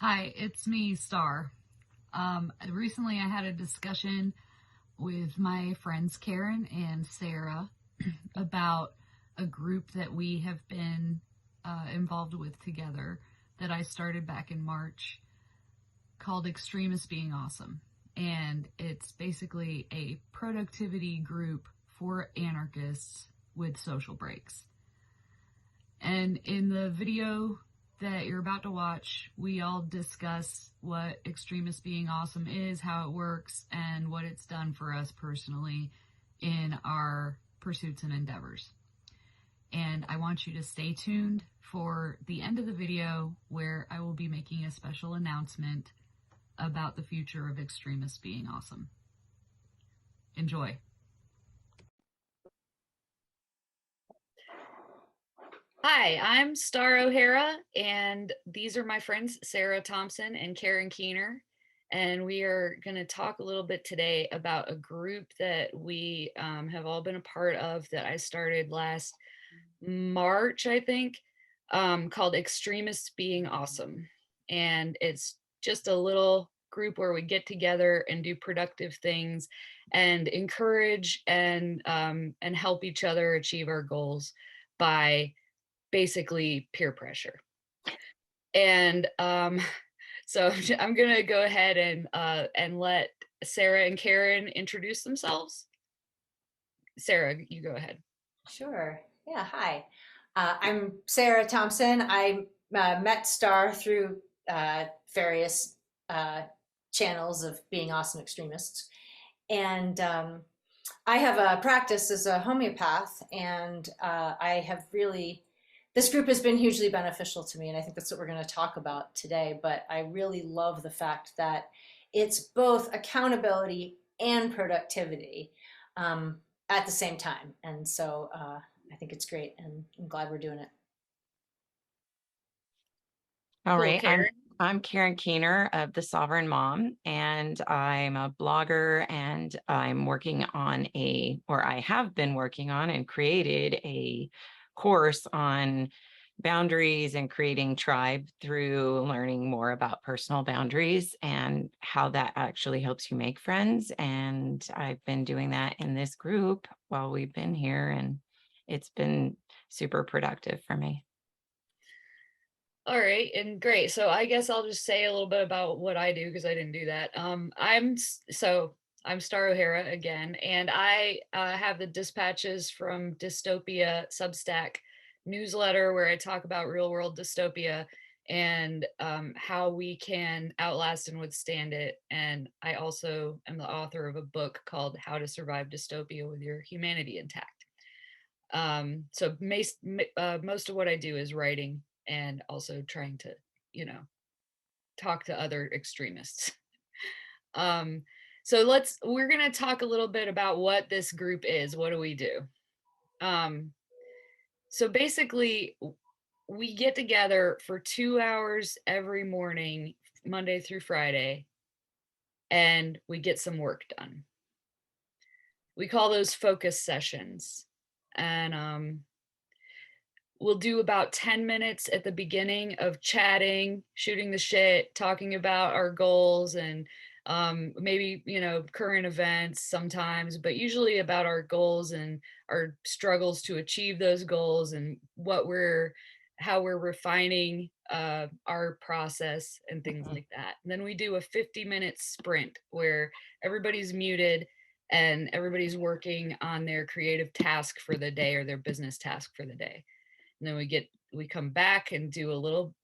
Hi, it's me, Star. Recently I had a discussion with my friends Karen and Sarah about a group that we have been involved with together that I started back in March called Extremists Being Awesome. And it's basically a productivity group for anarchists with social breaks. And in the video that you're about to watch, we all discuss what Extremists Being Awesome is, how it works, and what it's done for us personally in our pursuits and endeavors. And I want you to stay tuned for the end of the video where I will be making a special announcement about the future of Extremists Being Awesome. Enjoy. Hi, I'm Star O'Hara, and these are my friends Sarah Thompson and Karen Keener. And we are going to talk a little bit today about a group that we have all been a part of that I started last March, I think, called Extremists Being Awesome. And it's just a little group where we get together and do productive things and encourage and help each other achieve our goals by basically peer pressure. And so I'm gonna go ahead and let Sarah and Karen introduce themselves. Sarah, you go ahead. Sure. Yeah. Hi. I'm Sarah Thompson. I met Star through various channels of Being Awesome Extremists. And I have a practice as a homeopath, and I have really, this group has been hugely beneficial to me. And I think that's what we're going to talk about today. But I really love the fact that it's both accountability and productivity. At the same time. And so I think it's great, and I'm glad we're doing it. All Cool, right, Karen. I'm Karen Keener of The Sovereign Mom, and I'm a blogger, and I'm working on I have been working on and created a course on boundaries and creating tribe through learning more about personal boundaries and how that actually helps you make friends. And I've been doing that in this group while we've been here, and it's been super productive for me. All right, and great. So I guess I'll just say a little bit about what I do because I didn't do that. I'm Star O'Hara again, and I have the dispatches from Dystopia Substack newsletter where I talk about real world dystopia and how we can outlast and withstand it. And I also am the author of a book called How to Survive Dystopia with Your Humanity Intact. So most of what I do is writing and also trying to, talk to other extremists. So we're going to talk a little bit about what this group is. What do we do? So basically, we get together for 2 hours every morning, Monday through Friday, and we get some work done. We call those focus sessions. And we'll do about 10 minutes at the beginning of chatting, shooting the shit, talking about our goals and maybe, current events sometimes, but usually about our goals and our struggles to achieve those goals and how we're refining our process and things like that. And then we do a 50-minute sprint where everybody's muted and everybody's working on their creative task for the day or their business task for the day. And then we come back and do a little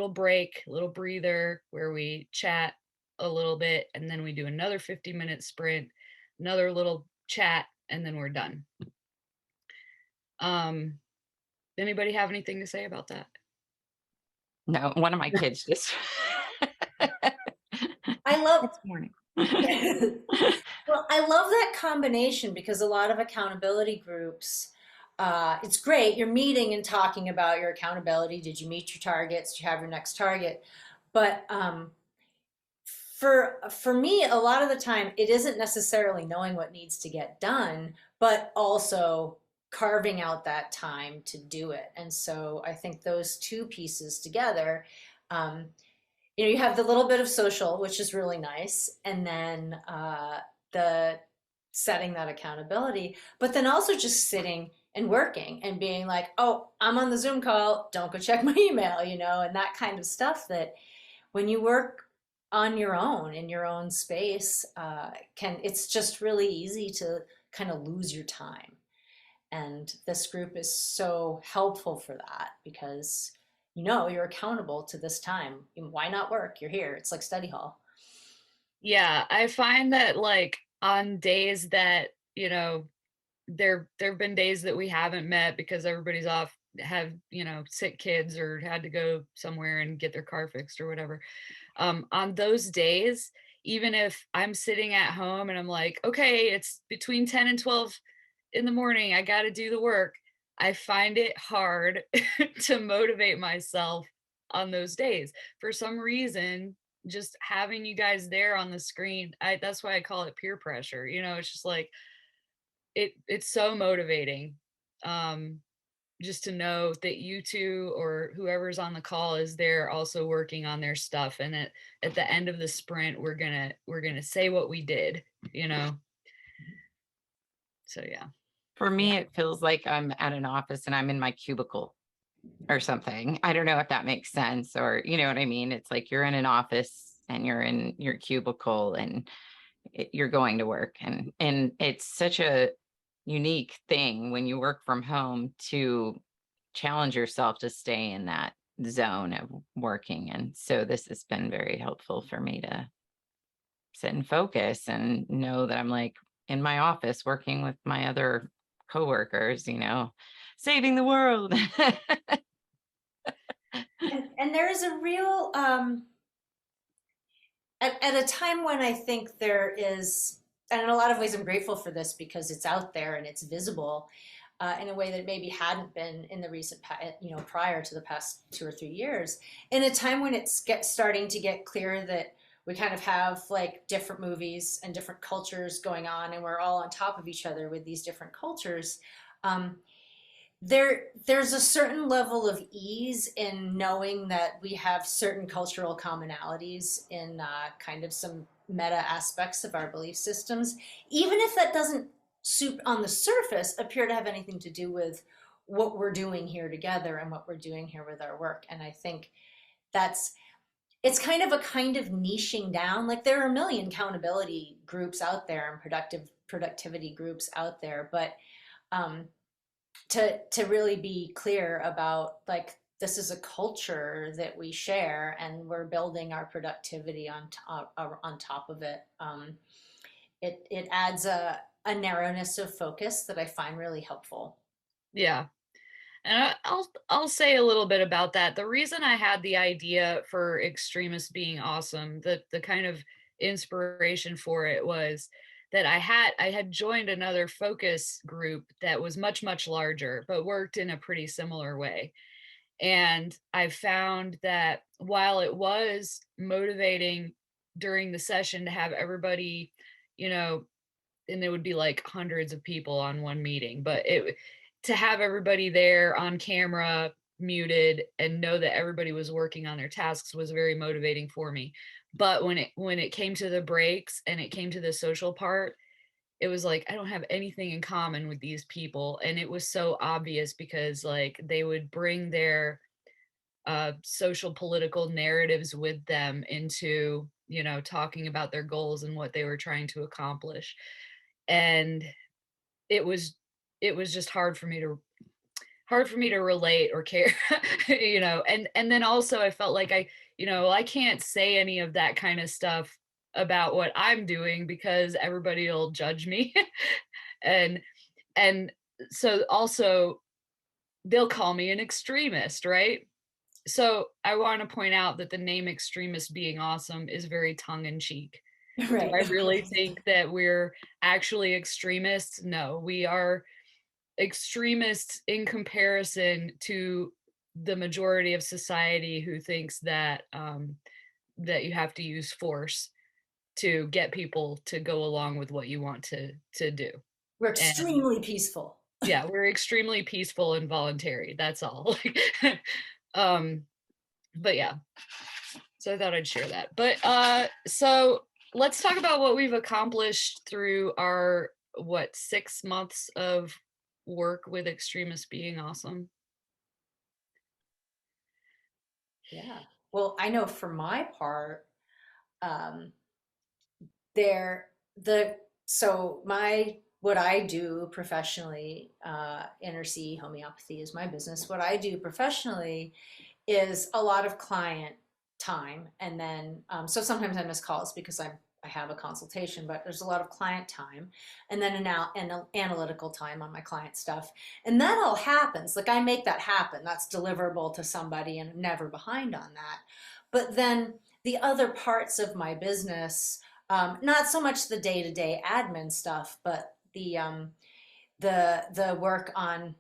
break, a little breather where we chat a little bit, and then we do another 50-minute sprint, another little chat, and then we're done. Anybody have anything to say about that? No, one of my kids just I love this morning. well, I love that combination because a lot of accountability groups, it's great. You're meeting and talking about your accountability. Did you meet your targets? Did you have your next target? But for me, a lot of the time, it isn't necessarily knowing what needs to get done, but also carving out that time to do it. And so I think those two pieces together, um, you have the little bit of social, which is really nice, and then the setting that accountability, but then also just sitting and working and being like, oh, I'm on the Zoom call, don't go check my email, and that kind of stuff that when you work on your own in your own space, it's just really easy to kind of lose your time. And this group is so helpful for that because you're accountable to this time. Why not work? You're here. It's like study hall. Yeah, I find that like on days that, there've been days that we haven't met because everybody's off, have, sick kids or had to go somewhere and get their car fixed or whatever. On those days, even if I'm sitting at home and I'm like, okay, it's between 10 and 12 in the morning, I got to do the work. I find it hard to motivate myself on those days. For some reason, just having you guys there on the screen, that's why I call it peer pressure. It's just like it's so motivating. Um, just to know that you two or whoever's on the call is there also working on their stuff, and at the end of the sprint we're gonna say what we did, so yeah. For Yeah. me, it feels like I'm at an office and I'm in my cubicle or something. I don't know if that makes sense, or you know what I mean? It's like you're in an office and you're in your cubicle and you're going to work, and it's such a unique thing when you work from home to challenge yourself to stay in that zone of working. And so this has been very helpful for me to sit and focus and know that I'm like in my office working with my other coworkers, saving the world. And there is a real at a time when I think there is, and in a lot of ways I'm grateful for this because it's out there and it's visible in a way that maybe hadn't been in the recent prior to the past 2 or 3 years, in a time when it's starting to get clear that we kind of have like different movies and different cultures going on, and we're all on top of each other with these different cultures. um, there's a certain level of ease in knowing that we have certain cultural commonalities in kind of some meta aspects of our belief systems, even if that doesn't on the surface appear to have anything to do with what we're doing here together and what we're doing here with our work. And I think that's it's kind of niching down. Like there are a million accountability groups out there and productivity groups out there, but um, to really be clear about like this is a culture that we share and we're building our productivity on top of it. It adds a narrowness of focus that I find really helpful. Yeah. And I'll say a little bit about that. The reason I had the idea for Extremists Being Awesome, the kind of inspiration for it was that I had joined another focus group that was much, much larger, but worked in a pretty similar way. And I found that while it was motivating during the session to have everybody, you know, and it would be like hundreds of people on one meeting, but to have everybody there on camera, muted, and know that everybody was working on their tasks was very motivating for me. But when it came to the breaks and it came to the social part, it was like I don't have anything in common with these people, and it was so obvious because like they would bring their social political narratives with them into talking about their goals and what they were trying to accomplish. And it was just hard for me to relate or care. And then also I felt like I can't say any of that kind of stuff about what I'm doing because everybody will judge me. and and so also they'll call me an extremist, right? So I want to point out that the name Extremists Being Awesome is very tongue in cheek. Do Right. I really think that we're actually extremists? No, we are extremists in comparison to the majority of society who thinks that that you have to use force to get people to go along with what you want to do. We're And extremely peaceful. yeah, we're extremely peaceful and voluntary. That's all. um, but yeah. So I thought I'd share that. But so let's talk about what we've accomplished through our 6 months of work with Extremists Being Awesome. Yeah. Well, I know for my part, um, there the so my what I do professionally, inner C homeopathy is my business. What I do professionally is a lot of client time, and then so sometimes I miss calls because I have a consultation, but there's a lot of client time, and then an analytical time on my client stuff, and that all happens. Like I make that happen. That's deliverable to somebody, and I'm never behind on that. But then the other parts of my business, not so much the day-to-day admin stuff, but the work on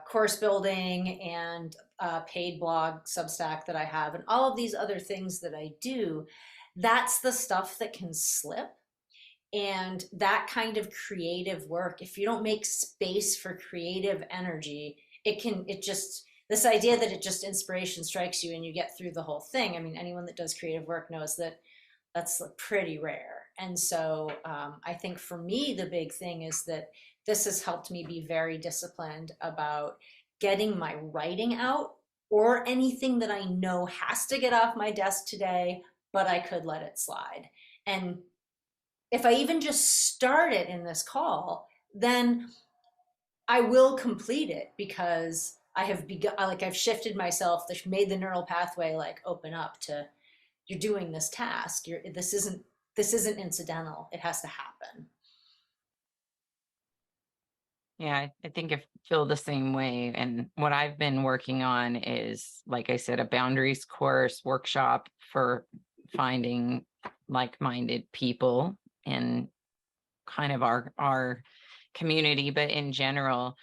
course building and paid blog substack that I have and all of these other things that I do, that's the stuff that can slip. And that kind of creative work, if you don't make space for creative energy, this idea that it just inspiration strikes you and you get through the whole thing. I mean, anyone that does creative work knows that that's pretty rare. And so I think for me, the big thing is that this has helped me be very disciplined about getting my writing out, or anything that I know has to get off my desk today, but I could let it slide. And if I even just start it in this call, then I will complete it because I have begun, like I've shifted myself, made the neural pathway like open up to, you're doing this task. This isn't incidental. It has to happen. Yeah, I think I feel the same way. And what I've been working on is, like I said, a boundaries course workshop for finding like-minded people in kind of our community, but in general,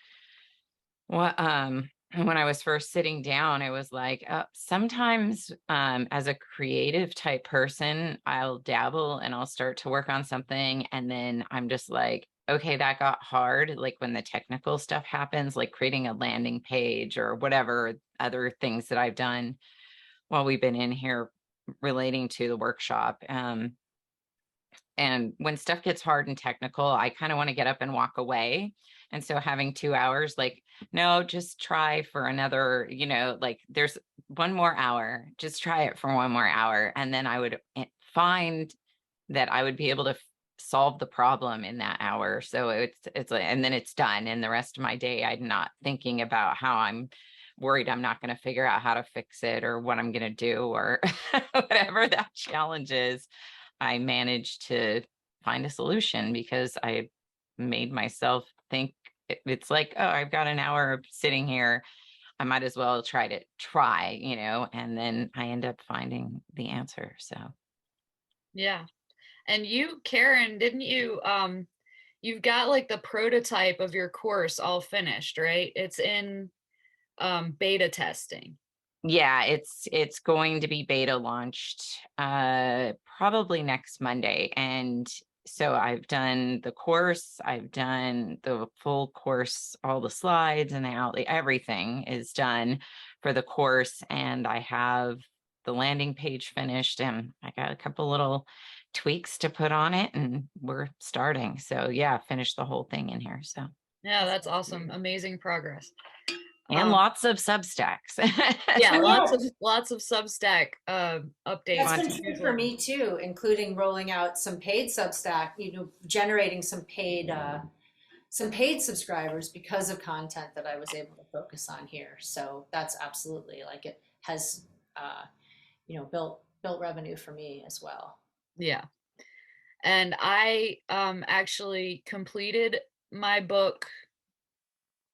what when I was first sitting down, it was like sometimes as a creative type person, I'll dabble and I'll start to work on something, and then I'm just like, okay, that got hard. Like when the technical stuff happens, like creating a landing page or whatever other things that I've done while we've been in here relating to the workshop. And when stuff gets hard and technical, I kind of want to get up and walk away. And so having 2 hours, like, no, just try for another, like there's one more hour, just try it for one more hour. And then I would find that I would be able to solve the problem in that hour. So it's like, and then it's done. And the rest of my day, I'm not thinking about how I'm worried I'm not going to figure out how to fix it or what I'm going to do or whatever that challenge is. I managed to find a solution because I made myself think it's like, oh, I've got an hour of sitting here. I might as well try, and then I end up finding the answer. So Yeah. And you, Karen, didn't you you've got like the prototype of your course all finished, right? It's in beta testing. yeah, it's going to be beta launched probably next Monday. And so I've done the course, I've done the full course, all the slides and the outlay, everything is done for the course. And I have the landing page finished, and I got a couple little tweaks to put on it, and we're starting. So yeah, finished the whole thing in here. So Yeah, that's awesome. Amazing progress. and lots of substacks. Yeah, Oh, lots of Substack updates. that's been true for me too, including rolling out some paid Substack, generating some paid subscribers because of content that I was able to focus on here. So that's absolutely, like, it has built revenue for me as well. Yeah. And I actually completed my book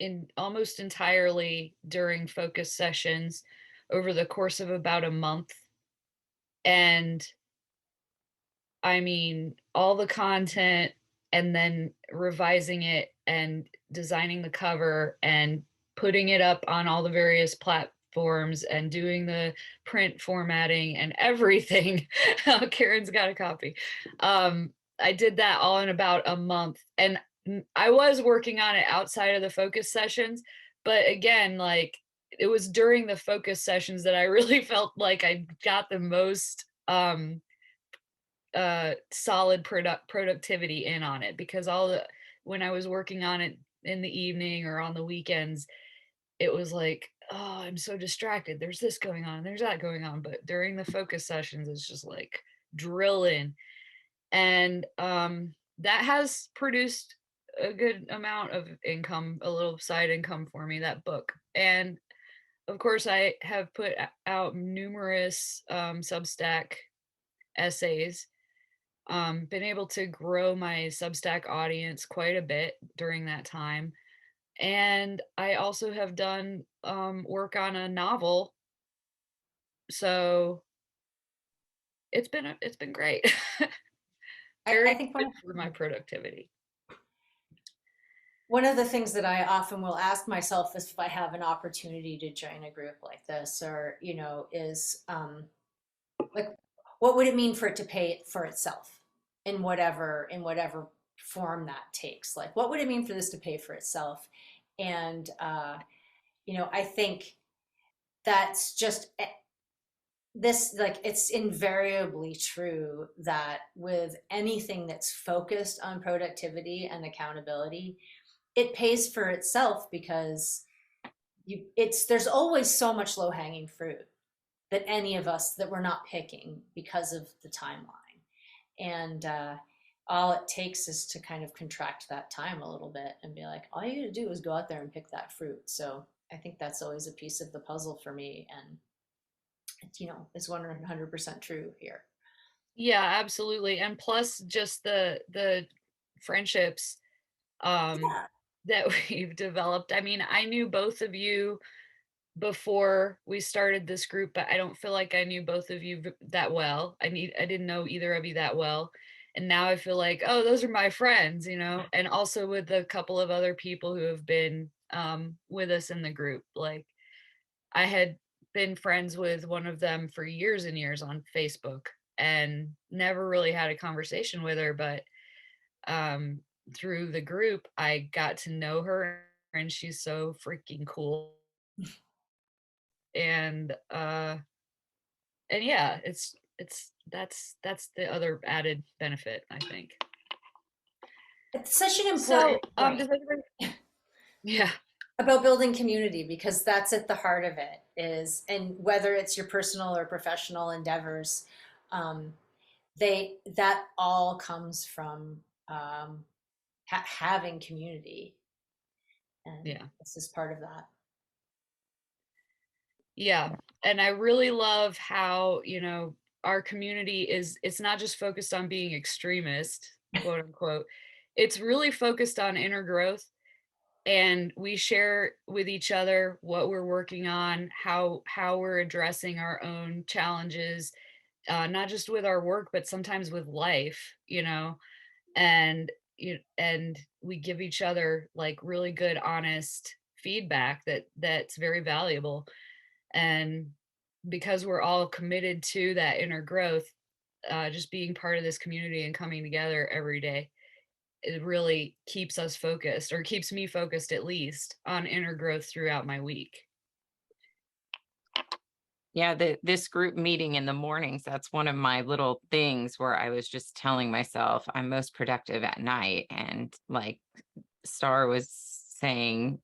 in almost entirely during focus sessions over the course of about a month. And I mean, all the content and then revising it and designing the cover and putting it up on all the various platforms and doing the print formatting and everything. Karen's got a copy. I did that all in about a month. And I was working on it outside of the focus sessions. But again, like it was during the focus sessions that I really felt like I got the most solid productivity in on it, because all the when I was working on it in the evening or on the weekends, it was like, oh, I'm so distracted. There's this going on, there's that going on. But during the focus sessions, it's just like drill in. And that has produced a good amount of income, a little side income for me, that book. And of course, I have put out numerous Substack essays, been able to grow my Substack audience quite a bit during that time. And I also have done work on a novel. So it's been great. I Very think good for my productivity. one of the things that I often will ask myself is if I have an opportunity to join a group like this, or, is like, what would it mean for it to pay for itself in whatever form that takes? Like, what would it mean for this to pay for itself? And, I think that's just this, like, it's invariably true that with anything that's focused on productivity and accountability, it pays for itself, because there's always so much low hanging fruit that any of us that we're not picking because of the timeline. And all it takes is to kind of contract that time a little bit and be like, all you gotta do is go out there and pick that fruit. So I think that's always a piece of the puzzle for me. And it's 100% true here. Yeah, absolutely. And plus just the friendships um Yeah. that we've developed. I mean, I knew both of you before we started this group, but I don't feel like I knew both of you that well. I didn't know either of you that well. And now I feel like, oh, those are my friends, and also with a couple of other people who have been with us in the group. Like, I had been friends with one of them for years and years on Facebook and never really had a conversation with her, but um through the group I got to know her, and she's so freaking cool. And yeah, that's the other added benefit, I think. It's such an important So point does anybody yeah. about building community, because that's at the heart of it is, and whether it's your personal or professional endeavors, um, that all comes from having community, and Yeah. this is part of that. Yeah, and I really love how, our community it's not just focused on being extremist, quote unquote. It's really focused on inner growth, and we share with each other what we're working on, how we're addressing our own challenges, not just with our work, but sometimes with life, and and we give each other like really good, honest feedback that's very valuable. And because we're all committed to that inner growth, just being part of this community and coming together every day, it really keeps us focused, or keeps me focused at least, on inner growth throughout my week. Yeah, this group meeting in the mornings, that's one of my little things where I was just telling myself I'm most productive at night. And like Star was saying,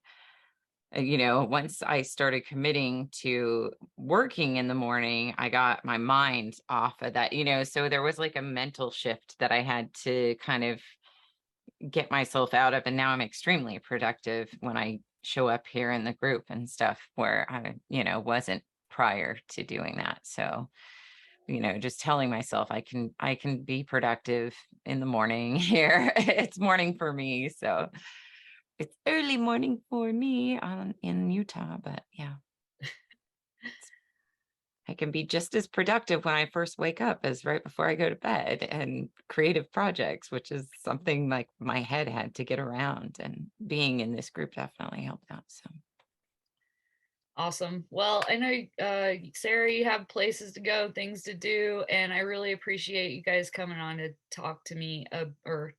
once I started committing to working in the morning, I got my mind off of that, so there was like a mental shift that I had to kind of get myself out of. And now I'm extremely productive when I show up here in the group and stuff, where I, wasn't prior to doing that. So, just telling myself I can be productive in the morning here. It's morning for me. So it's early morning for me in Utah, but yeah, I can be just as productive when I first wake up as right before I go to bed, and creative projects, which is something like my head had to get around, and being in this group definitely helped out. So Awesome. Well, I know, Sarah, you have places to go, things to do, and I really appreciate you guys coming on to talk to me, or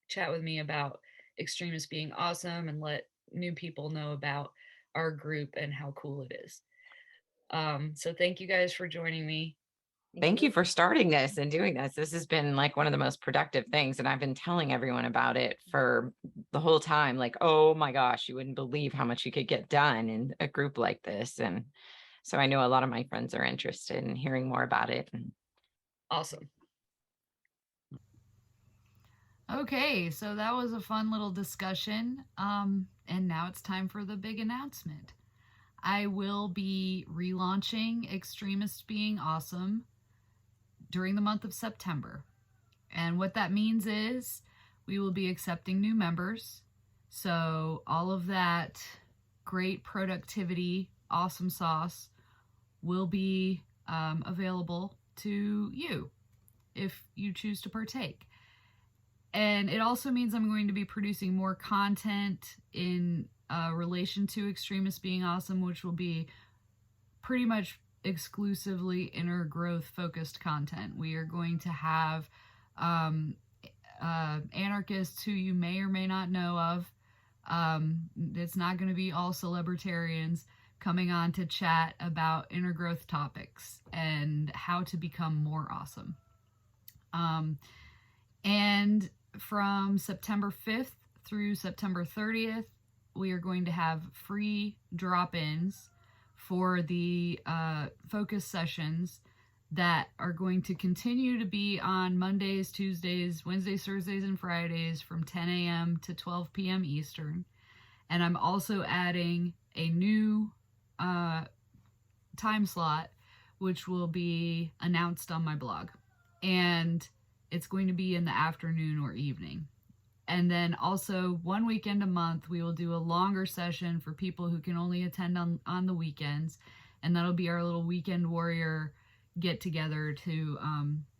chat with me about Extremists Being Awesome, and let new people know about our group and how cool it is. So thank you guys for joining me. Thank you for starting this and doing this. This has been like one of the most productive things. And I've been telling everyone about it for the whole time. Like, oh my gosh, you wouldn't believe how much you could get done in a group like this. And so I know a lot of my friends are interested in hearing more about it. Awesome. Okay, so that was a fun little discussion. And now it's time for the big announcement. I will be relaunching Extremists Being Awesome during the month of September. And what that means is we will be accepting new members. So all of that great productivity, awesome sauce will be available to you if you choose to partake. And it also means I'm going to be producing more content in relation to Extremists Being Awesome, which will be pretty much exclusively inner growth focused content. We are going to have anarchists who you may or may not know of. It's not going to be all celebritarians coming on to chat about inner growth topics and how to become more awesome. And from September 5th through September 30th, we are going to have free drop-ins for the focus sessions that are going to continue to be on Mondays, Tuesdays, Wednesdays, Thursdays, and Fridays from 10 a.m. to 12 p.m. Eastern. And I'm also adding a new time slot, which will be announced on my blog. And it's going to be in the afternoon or evening. And then also one weekend a month, we will do a longer session for people who can only attend on the weekends. And that'll be our little weekend warrior get together to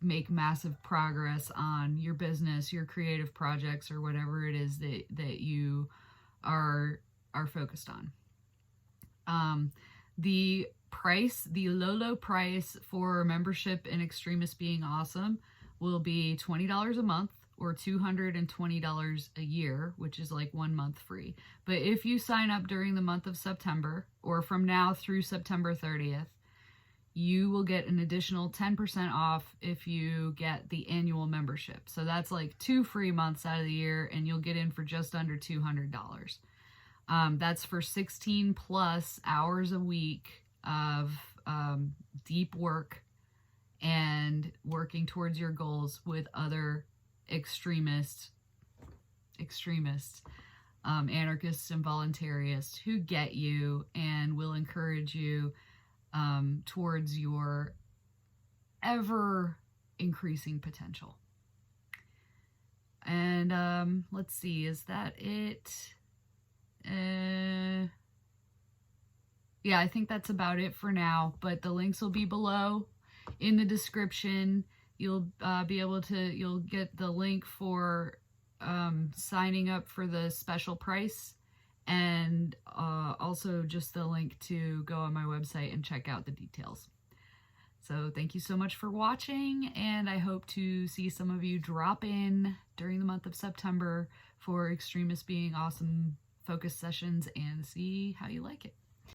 make massive progress on your business, your creative projects, or whatever it is that you are focused on. The low price for membership in Extremists Being Awesome will be $20 a month or $220 a year, which is like 1 month free. But if you sign up during the month of September or from now through September 30th, you will get an additional 10% off if you get the annual membership. So that's like 2 free months out of the year, and you'll get in for just under $200. That's for 16 plus hours a week of deep work and working towards your goals with other extremists, anarchists and voluntarists who get you and will encourage you towards your ever increasing potential. And let's see, is that it? Yeah, I think that's about it for now, but the links will be below in the description. You'll you'll get the link for signing up for the special price, and also just the link to go on my website and check out the details. So thank you so much for watching, and I hope to see some of you drop in during the month of September for Extremists Being Awesome focus sessions and see how you like it.